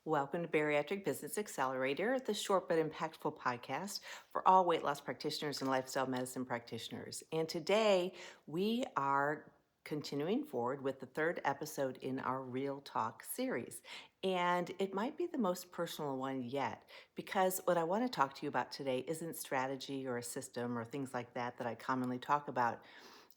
Welcome to Bariatric Business Accelerator, the short but impactful podcast for all weight loss practitioners and lifestyle medicine practitioners. And today we are continuing forward with the third episode in our Real Talk series. And it might be the most personal one yet, because what I want to talk to you about today isn't strategy or a system or things like that I commonly talk about.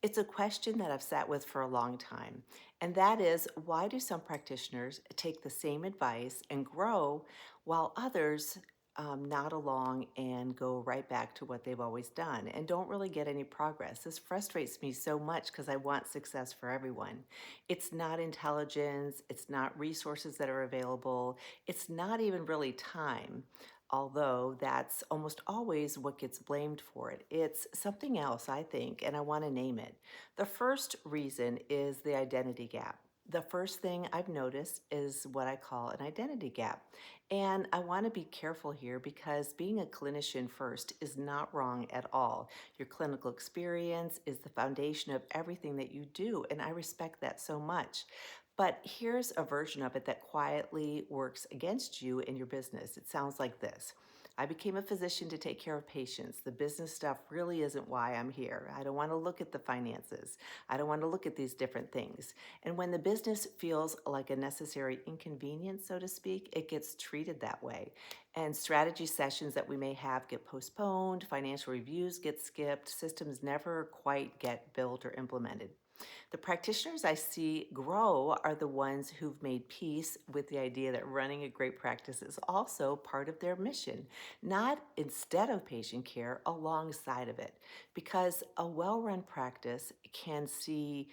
It's a question that I've sat with for a long time, and that is, why do some practitioners take the same advice and grow while others nod along and go right back to what they've always done and don't really get any progress? This frustrates me so much because I want success for everyone. It's not intelligence, it's not resources that are available, it's not even really time, although that's almost always what gets blamed for it. It's something else, I think, and I want to name it. The first reason is the identity gap. The first thing I've noticed is what I call an identity gap. And I want to be careful here because being a clinician first is not wrong at all. Your clinical experience is the foundation of everything that you do, and I respect that so much. But here's a version of it that quietly works against you in your business. It sounds like this. I became a physician to take care of patients. The business stuff really isn't why I'm here. I don't want to look at the finances. I don't want to look at these different things. And when the business feels like a necessary inconvenience, so to speak, it gets treated that way. And strategy sessions that we may have get postponed, financial reviews get skipped, systems never quite get built or implemented. The practitioners I see grow are the ones who've made peace with the idea that running a great practice is also part of their mission, not instead of patient care, alongside of it. Because a well run practice can see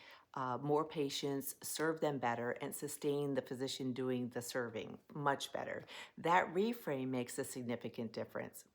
more patients, serve them better, and sustain the physician doing the serving much better. That reframe makes a significant difference.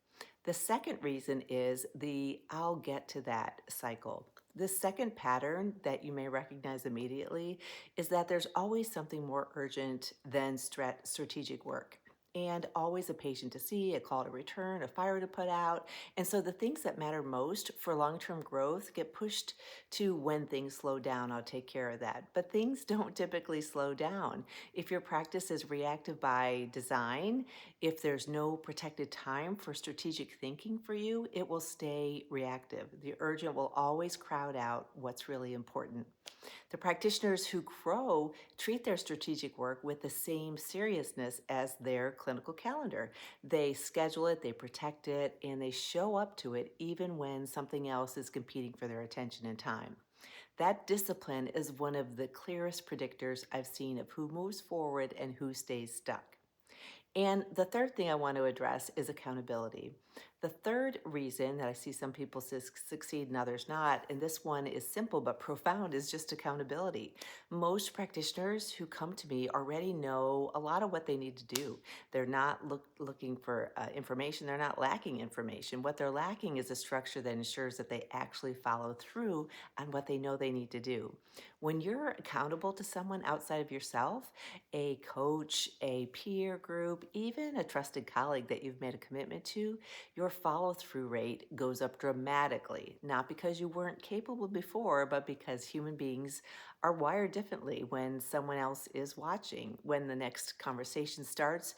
The second reason is the I'll get to that cycle. The second pattern that you may recognize immediately is that there's always something more urgent than strategic work. And always a patient to see, a call to return, a fire to put out. And so the things that matter most for long term growth get pushed to when things slow down. I'll take care of that. But things don't typically slow down. If your practice is reactive by design, if there's no protected time for strategic thinking for you, it will stay reactive. The urgent will always crowd out what's really important. The practitioners who grow treat their strategic work with the same seriousness as their clinical calendar. They schedule it, they protect it, and they show up to it even when something else is competing for their attention and time. That discipline is one of the clearest predictors I've seen of who moves forward and who stays stuck. And the third thing I want to address is accountability. The third reason that I see some people succeed and others not, and this one is simple but profound, is just accountability. Most practitioners who come to me already know a lot of what they need to do. They're not looking for information, they're not lacking information. What they're lacking is a structure that ensures that they actually follow through on what they know they need to do. When you're accountable to someone outside of yourself, a coach, a peer group, even a trusted colleague that you've made a commitment to, your follow through rate goes up dramatically. Not because you weren't capable before, but because human beings are wired differently when someone else is watching. When the next conversation starts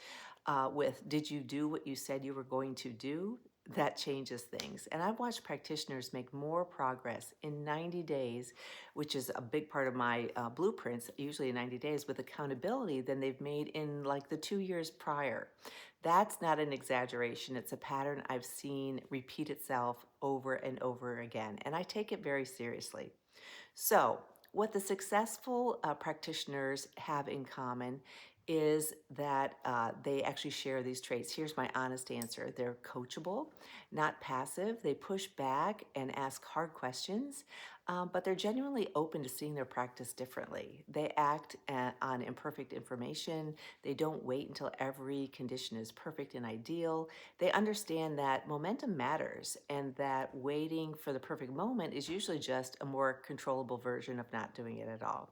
with, did you do what you said you were going to do? That changes things. And I've watched practitioners make more progress in 90 days, which is a big part of my blueprints, usually in 90 days, with accountability than they've made in like the 2 years prior. That's not an exaggeration. It's a pattern I've seen repeat itself over and over again, and I take it very seriously. So, what the successful practitioners have in common is that they actually share these traits. Here's my honest answer: they're coachable, not passive. They push back and ask hard questions, but they're genuinely open to seeing their practice differently. They act on imperfect information. They don't wait until every condition is perfect and ideal. They understand that momentum matters and that waiting for the perfect moment is usually just a more controllable version of not doing it at all.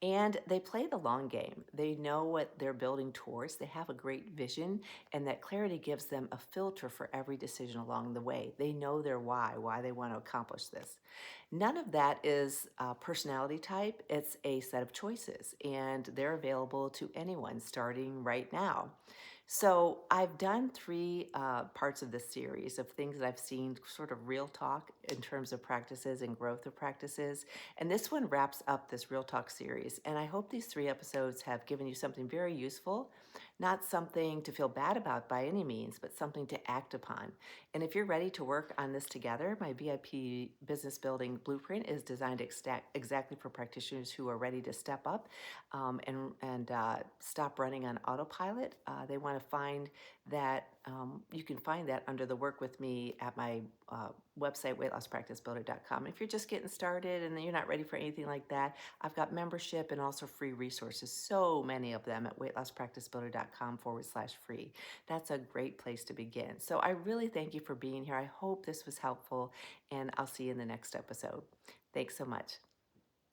And they play the long game. They know what they're building towards. They have a great vision, and that clarity gives them a filter for every decision along the way. They know their why they want to accomplish this. None of that is a personality type, it's a set of choices, and they're available to anyone starting right now. So, I've done three parts of this series of things that I've seen, sort of real talk in terms of practices and growth of practices. And this one wraps up this real talk series. And I hope these three episodes have given you something very useful, not something to feel bad about by any means, but something to act upon. And if you're ready to work on this together, my VIP business building blueprint is designed exactly for practitioners who are ready to step up and stop running on autopilot. They want to find that you can find that under the work with me at my website, weightlosspracticebuilder.com. If you're just getting started and you're not ready for anything like that, I've got membership and also free resources, so many of them at weightlosspracticebuilder.com/free. That's a great place to begin. So I really thank you for being here. I hope this was helpful, and I'll see you in the next episode. Thanks so much.